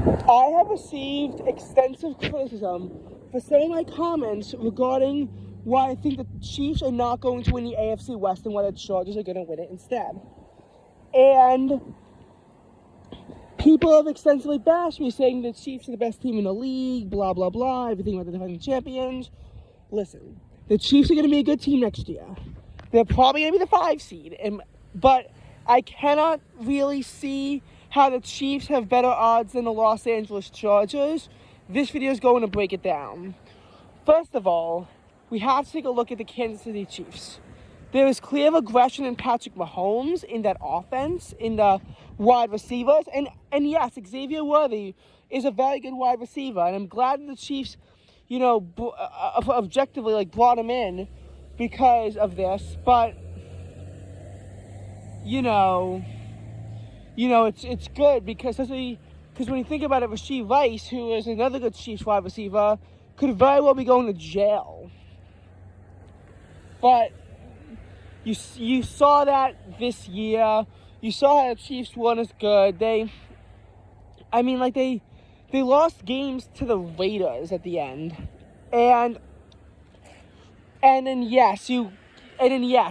I have received extensive criticism for some of my comments regarding why I think the Chiefs are not going to win the AFC West and why the Chargers are going to win it instead. And people have extensively bashed me, saying the Chiefs are the best team in the league, blah, blah, blah, everything about the defending champions. Listen, the Chiefs are going to be a good team next year. They're probably going to be the 5 seed, but I cannot really see how the Chiefs have better odds than the Los Angeles Chargers. This video is going to break it down. First of all, we have to take a look at the Kansas City Chiefs. There is clear aggression in Patrick Mahomes in that offense, in the wide receivers. And yes, Xavier Worthy is a very good wide receiver. And I'm glad that the Chiefs, objectively, brought him in because of this. But, it's good because when you think about it, Rashee Rice, who is another good Chiefs wide receiver, could very well be going to jail. But you saw that this year. You saw how the Chiefs weren't as good. They lost games to the Raiders at the end. And then yes,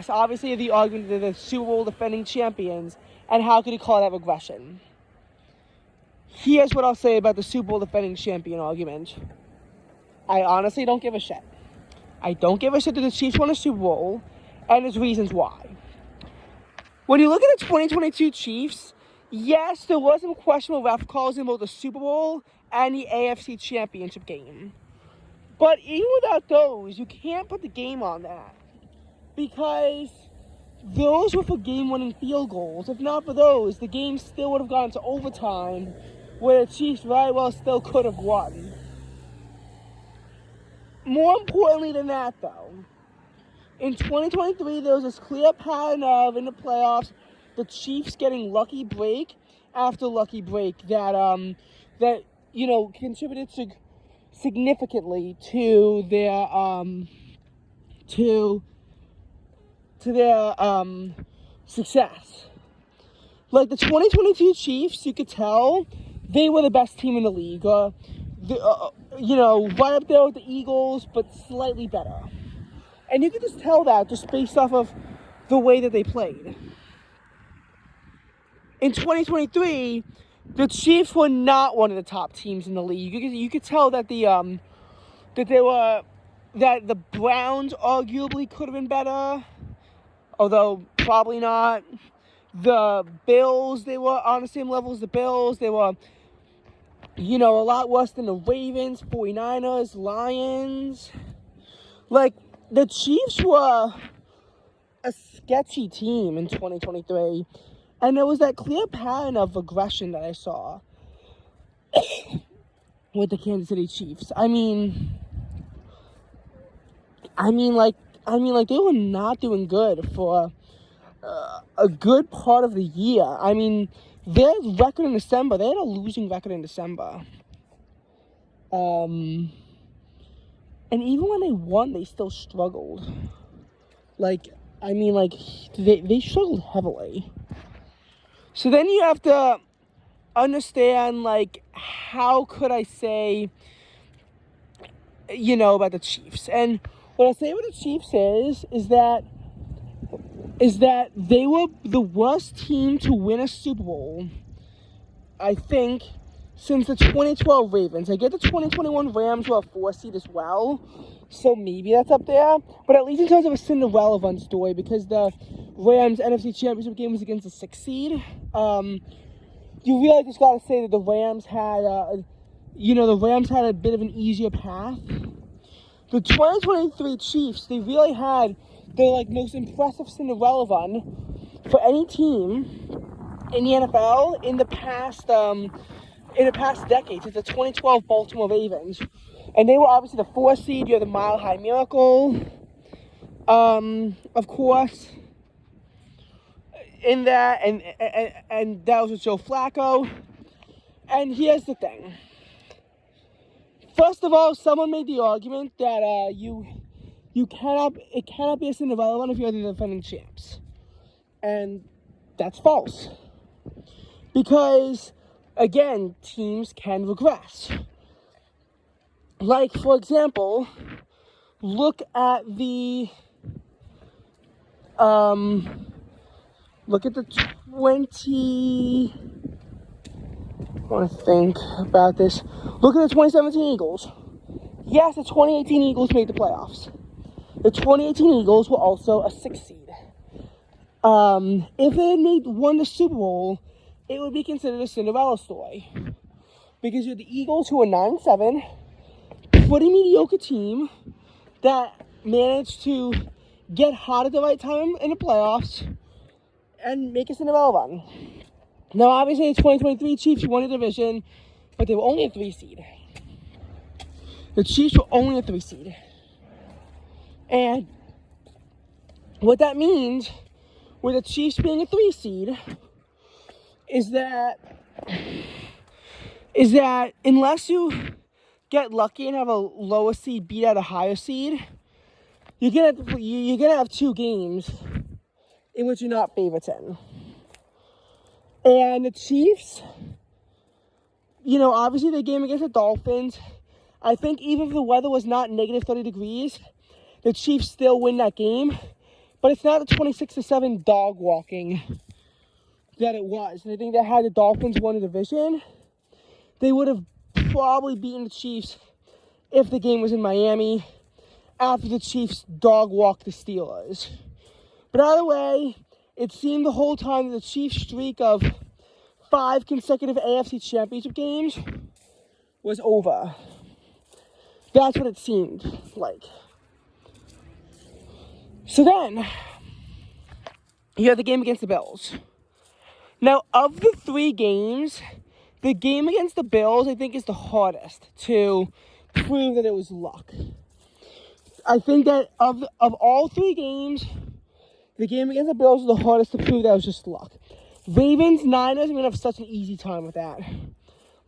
obviously the argument that they're the Super Bowl defending champions, and how could you call that regression? Here's what I'll say about the Super Bowl defending champion argument. I honestly don't give a shit. I don't give a shit that the Chiefs won a Super Bowl, and there's reasons why. When you look at the 2022 Chiefs, yes, there was some questionable ref calls in both the Super Bowl and the AFC Championship game. But even without those, you can't put the game on that. Because those were for game-winning field goals. If not for those, the game still would have gone to overtime, where the Chiefs very well still could have won. More importantly than that, though, in 2023, there was this clear pattern of, in the playoffs, the Chiefs getting lucky break after lucky break that contributed significantly to their success. Like the 2022 Chiefs, you could tell they were the best team in the league. Right up there with the Eagles, but slightly better. And you can just tell that just based off of the way that they played. In 2023, the Chiefs were not one of the top teams in the league. You could tell that the Browns arguably could have been better, although probably not. The Bills, they were on the same level as the Bills. They were, a lot worse than the Ravens, 49ers, Lions. The Chiefs were a sketchy team in 2023. And there was that clear pattern of regression that I saw with the Kansas City Chiefs. They were not doing good for a good part of the year. Their record in December, they had a losing record in December. And even when they won, they still struggled. They struggled heavily. So then you have to understand, how could I say, about the Chiefs? And what I say about the Chiefs is that they were the worst team to win a Super Bowl, I think, since the 2012 Ravens. I get the 2021 Rams were a 4 seed as well, so maybe that's up there. But at least in terms of a Cinderella run story, because the Rams NFC Championship game was against the 6 seed, you really just got to say that the Rams had a bit of an easier path. The 2023 Chiefs, they really had the most impressive Cinderella run for any team in the NFL in the past decade, since the 2012 Baltimore Ravens. And they were obviously the 4 seed. You had the Mile High Miracle, of course, in that, and that was with Joe Flacco. And here's the thing. First of all, someone made the argument that it cannot be a Cinderella run if you're the defending champs. And that's false. Because again, teams can regress. Like, for example, look at the 20. I want to think about this. Look at the 2017 Eagles. Yes, the 2018 Eagles made the playoffs. The 2018 Eagles were also a 6 seed. If they had won the Super Bowl, it would be considered a Cinderella story. Because you're the Eagles, who are 9-7, pretty mediocre team that managed to get hot at the right time in the playoffs and make a Cinderella run. Now, obviously, the 2023 Chiefs won the division, but they were only a 3 seed. The Chiefs were only a 3 seed. And what that means with the Chiefs being a 3 seed is that unless you get lucky and have a lower seed beat out a higher seed, you're gonna have 2 games in which you're not favorites in. And the Chiefs, obviously the game against the Dolphins, I think even if the weather was not negative 30 degrees, the Chiefs still win that game. But it's not the 26-7 dog walking that it was. And I think that had the Dolphins won the division, they would have probably beaten the Chiefs if the game was in Miami after the Chiefs dog walked the Steelers. But either way, it seemed the whole time that the Chiefs' streak of 5 consecutive AFC Championship games was over. That's what it seemed like. So then, you have the game against the Bills. Now, of the 3 games, the game against the Bills, I think, is the hardest to prove that it was luck. I think that of all 3 games, the game against the Bills is the hardest to prove that it was just luck. Ravens, Niners, I'm going to have such an easy time with that.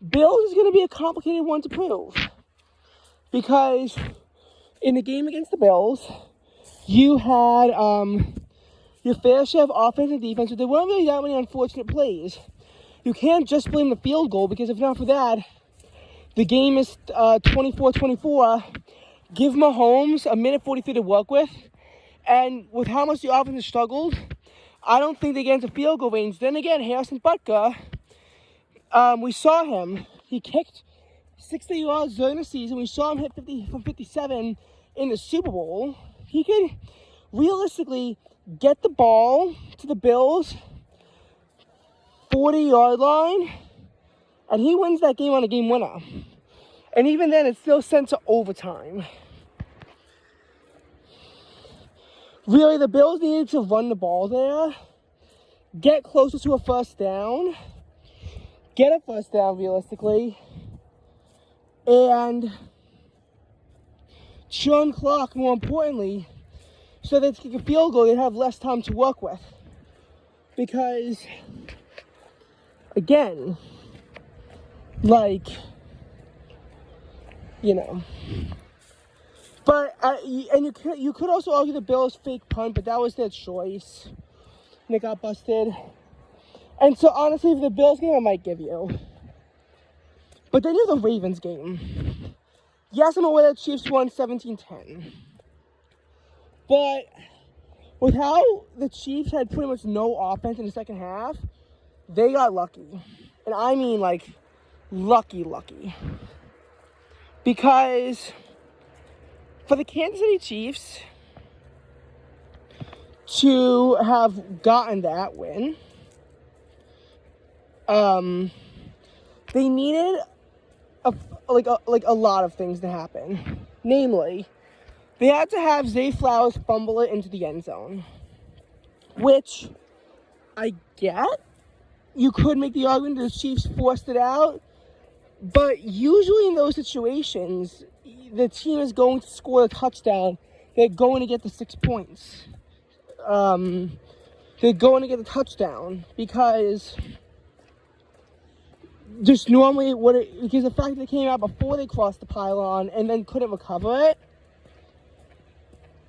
Bills is going to be a complicated one to prove. Because in the game against the Bills, you had your fair share of offense and defense, but there weren't really that many unfortunate plays. You can't just blame the field goal, because if not for that, the game is 24-24. Give Mahomes a minute 43 to work with, and with how much the offense has struggled, I don't think they get into field goal range. Then again, Harrison Butker, we saw him. He kicked 60 yards during the season. We saw him hit 50 from 57 in the Super Bowl. He could realistically get the ball to the Bills' 40-yard line, and he wins that game on a game winner. And even then, it's still sent to overtime. Really, the Bills needed to run the ball there, get closer to a first down, get a first down realistically, and churn clock, more importantly, so that they kick a field goal, they'd have less time to work with. Because, again, But, and you could also argue the Bills' fake punt, but that was their choice. And it got busted. And so, honestly, for the Bills game, I might give you. But then there's the Ravens game. Yes, I'm aware that Chiefs won 17-10. But with how the Chiefs had pretty much no offense in the second half, they got lucky. And I mean, lucky. Because for the Kansas City Chiefs to have gotten that win, they needed a lot of things to happen. Namely, they had to have Zay Flowers fumble it into the end zone, which I get. You could make the argument that the Chiefs forced it out, but usually in those situations, the team is going to score a touchdown. They're going to get the 6 points. They're going to get the touchdown because just normally because the fact that they came out before they crossed the pylon and then couldn't recover it.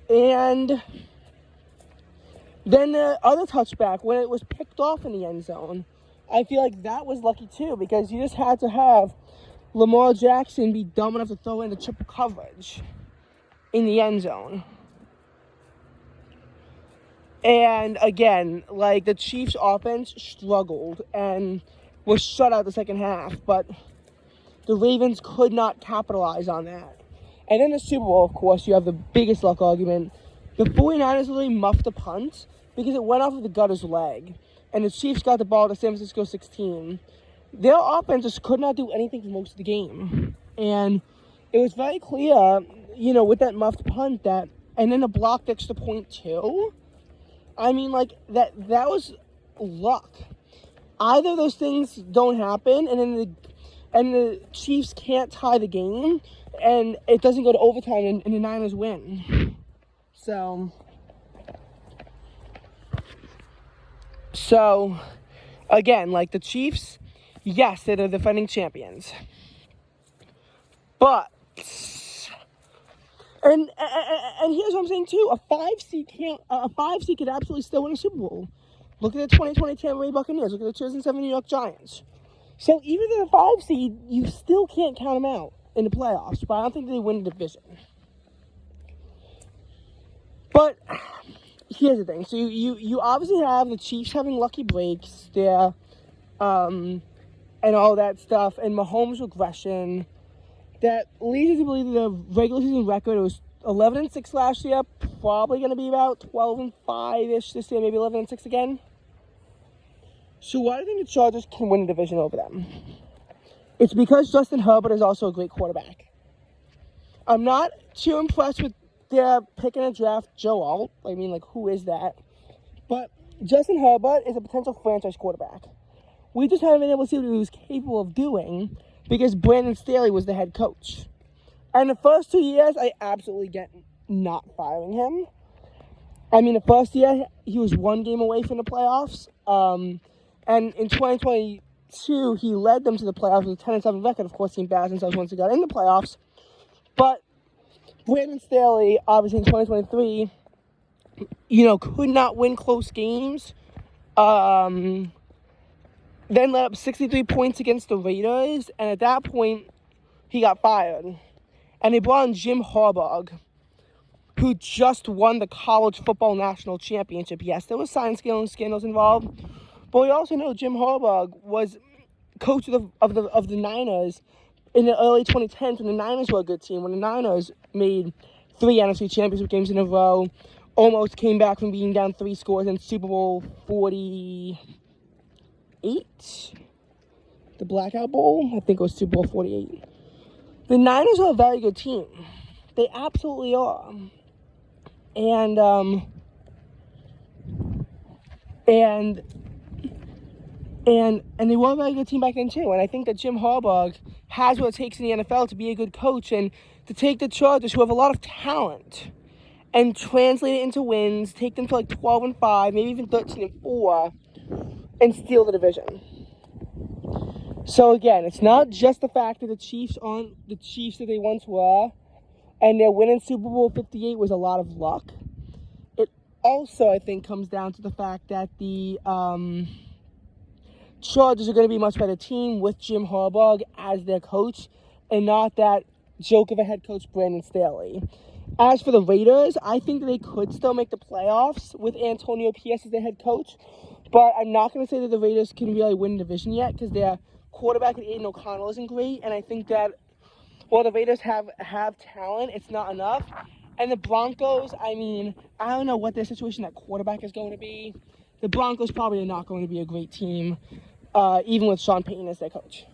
And then the other touchback, when it was picked off in the end zone, I feel like that was lucky too, because you just had to have Lamar Jackson be dumb enough to throw in the triple coverage in the end zone. And again, like, the Chiefs' offense struggled and was shut out the second half, but the Ravens could not capitalize on that. And in the Super Bowl, of course, you have the biggest luck argument. The 49ers literally muffed a punt because it went off of the gutter's leg, and the Chiefs got the ball to San Francisco 16. Their offense just could not do anything for most of the game. And it was very clear, with that muffed punt and then a blocked extra point too. I mean, like, that was luck. Either those things don't happen, and the Chiefs can't tie the game, and it doesn't go to overtime, and the Niners win. So, again, like, the Chiefs, yes, they're the defending champions. But, and here's what I'm saying too: a 5 seed could absolutely still win a Super Bowl. Look at the 2020 Tampa Bay Buccaneers. Look at the 2007 New York Giants. So even if they're a 5 seed, you still can't count them out in the playoffs. But I don't think they win the division. But here's the thing: so you obviously have the Chiefs having lucky breaks there, and all that stuff, and Mahomes' regression. That leads you to believe that the regular season record was 11-6 last year, probably going to be about 12-5-ish this year, maybe 11-6 again. So why do you think the Chargers can win the division over them? It's because Justin Herbert is also a great quarterback. I'm not too impressed with their pick in a draft, Joe Alt. I mean, like, who is that? But Justin Herbert is a potential franchise quarterback. We just haven't been able to see what he was capable of doing because Brandon Staley was the head coach. And the first 2 years, I absolutely get not firing him. I mean, the first year, he was 1 game away from the playoffs. And in 2022, he led them to the playoffs with a 10-7 record. Of course, he embarrassed themselves once they got in the playoffs. But Brandon Staley, obviously in 2023, could not win close games. Then let up 63 points against the Raiders, and at that point, he got fired. And they brought in Jim Harbaugh, who just won the college football national championship. Yes, there was sign scandals involved, but we also know Jim Harbaugh was coach of the Niners in the early 2010s when the Niners were a good team, when the Niners made 3 NFC Championship games in a row, almost came back from being down 3 scores in Super Bowl 48, the Blackout Bowl. I think it was Super Bowl 48. The Niners are a very good team. They absolutely are. And they were a very good team back then too. And I think that Jim Harbaugh has what it takes in the NFL to be a good coach and to take the Chargers, who have a lot of talent, and translate it into wins, take them to like 12-5, maybe even 13-4, and steal the division. So again, it's not just the fact that the Chiefs aren't the Chiefs that they once were, and their win in Super Bowl 58 was a lot of luck. It also, I think, comes down to the fact that the Chargers are going to be a much better team with Jim Harbaugh as their coach, and not that joke of a head coach, Brandon Staley. As for the Raiders, I think that they could still make the playoffs with Antonio Pierce as their head coach, but I'm not going to say that the Raiders can really win the division yet because their quarterback at Aiden O'Connell isn't great, and I think that while the Raiders have talent, it's not enough. And the Broncos, I mean, I don't know what their situation at quarterback is going to be. The Broncos probably are not going to be a great team, even with Sean Payton as their coach.